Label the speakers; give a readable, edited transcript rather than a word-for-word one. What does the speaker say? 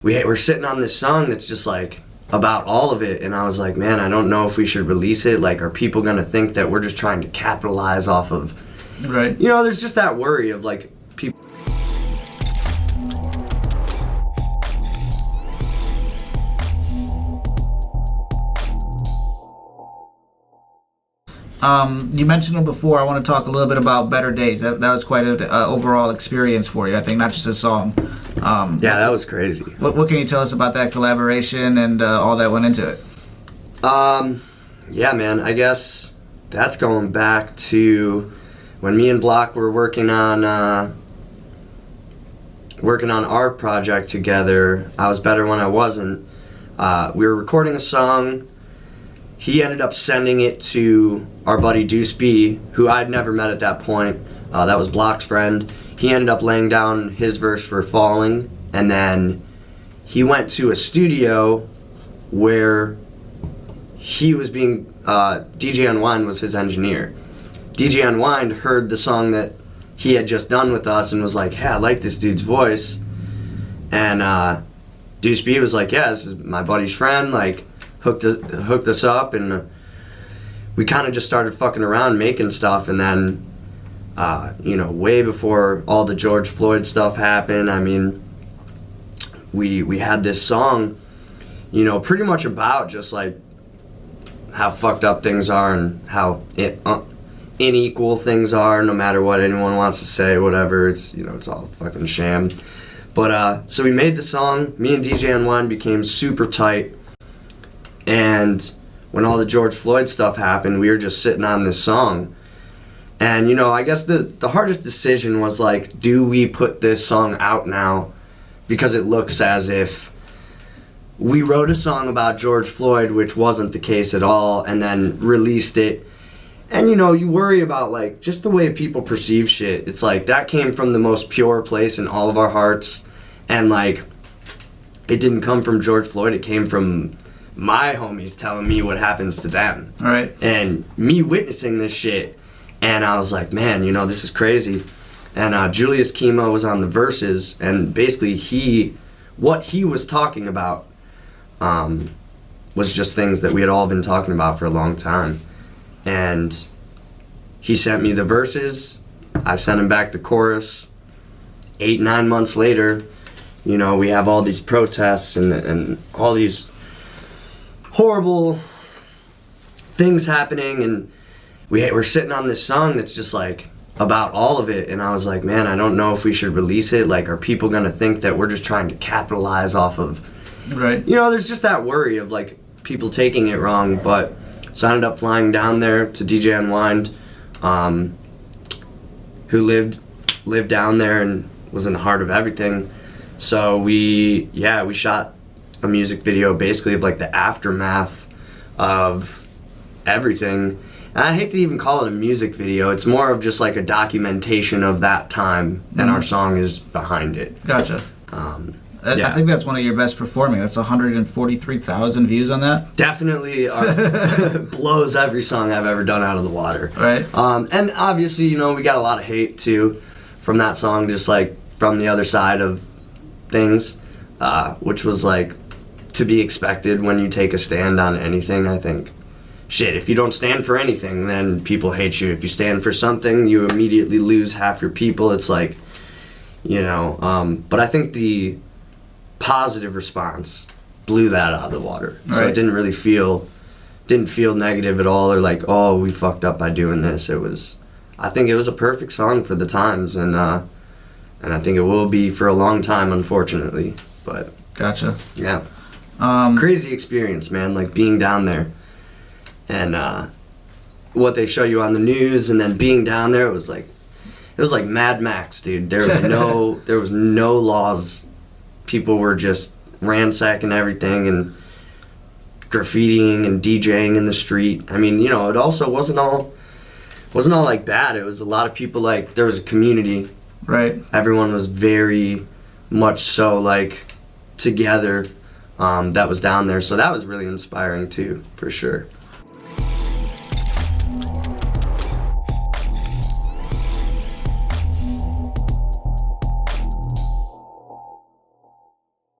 Speaker 1: we're sitting on this song that's just like about all of it, and I was like, man, I don't know if we should release it. Like, are people gonna think that we're just trying to capitalize off of,
Speaker 2: right?
Speaker 1: You know, there's just that worry of like people.
Speaker 2: You mentioned it before. I want to talk a little bit about Better Days. That was quite an overall experience for you, I think, not just a song.
Speaker 1: Yeah, that was crazy.
Speaker 2: What can you tell us about that collaboration and all that went into it?
Speaker 1: Yeah, man, I guess that's going back to when me and Block were working on our project together. I Was Better When I Wasn't. We were recording a song. He ended up sending it to our buddy Deuce B, who I'd never met at that point. That was Block's friend. He ended up laying down his verse for Falling, and then he went to a studio where he was being, DJ Unwind was his engineer. DJ Unwind heard the song that he had just done with us and was like, hey, I like this dude's voice. And Deuce B was like, yeah, this is my buddy's friend, like, hooked us up, and we kind of just started fucking around making stuff. And then you know, way before all the George Floyd stuff happened, I mean, we had this song, you know, pretty much about just like how fucked up things are and how unequal things are, no matter what anyone wants to say, whatever, it's, you know, it's all a fucking sham. But so we made the song. Me and DJ Unwind became super tight. And when all the George Floyd stuff happened, we were just sitting on this song. And, you know, I guess the hardest decision was, like, do we put this song out now? Because it looks as if we wrote a song about George Floyd, which wasn't the case at all, and then released it. And, you know, you worry about, like, just the way people perceive shit. It's like, that came from the most pure place in all of our hearts. And, like, it didn't come from George Floyd. It came from my homies telling me what happens to them.
Speaker 2: All right.
Speaker 1: And me witnessing this shit. And I was like, man, you know, this is crazy. And Julius Kimo was on the verses, and basically what he was talking about was just things that we had all been talking about for a long time. And he sent me the verses. I sent him back the chorus. 8-9 months later, you know, we have all these protests and all these horrible things happening, and we're sitting on this song that's just like about all of it. And I was like, man, I don't know if we should release it. Like, are people gonna think that we're just trying to capitalize off of,
Speaker 2: right?
Speaker 1: You know, there's just that worry of like people taking it wrong. But so I ended up flying down there to DJ Unwind, who lived down there and was in the heart of everything. So we shot a music video basically of like the aftermath of everything. And I hate to even call it a music video. It's more of just like a documentation of that time, and our song is behind it.
Speaker 2: Gotcha.
Speaker 1: Yeah.
Speaker 2: I think that's one of your best performing. That's 143,000 views on that.
Speaker 1: Definitely blows every song I've ever done out of the water.
Speaker 2: Right.
Speaker 1: And obviously, you know, we got a lot of hate too from that song, just like from the other side of things, which was like to be expected when you take a stand on anything. I think, shit, if you don't stand for anything, then people hate you. If you stand for something, you immediately lose half your people. It's like, you know, but I think the positive response blew that out of the water. So it didn't really feel negative at all, or like, oh, we fucked up by doing this. I think it was a perfect song for the times, and I think it will be for a long time, unfortunately. But
Speaker 2: gotcha.
Speaker 1: Yeah. Crazy experience, man, like being down there and what they show you on the news, and then being down there, it was like Mad Max, dude. There was no laws. People were just ransacking everything and graffitiing and DJing in the street. I mean, you know, it also wasn't all like bad. It was a lot of people, like, there was a community.
Speaker 2: Right.
Speaker 1: Everyone was very much so like together, that was down there. So that was really inspiring too, for sure.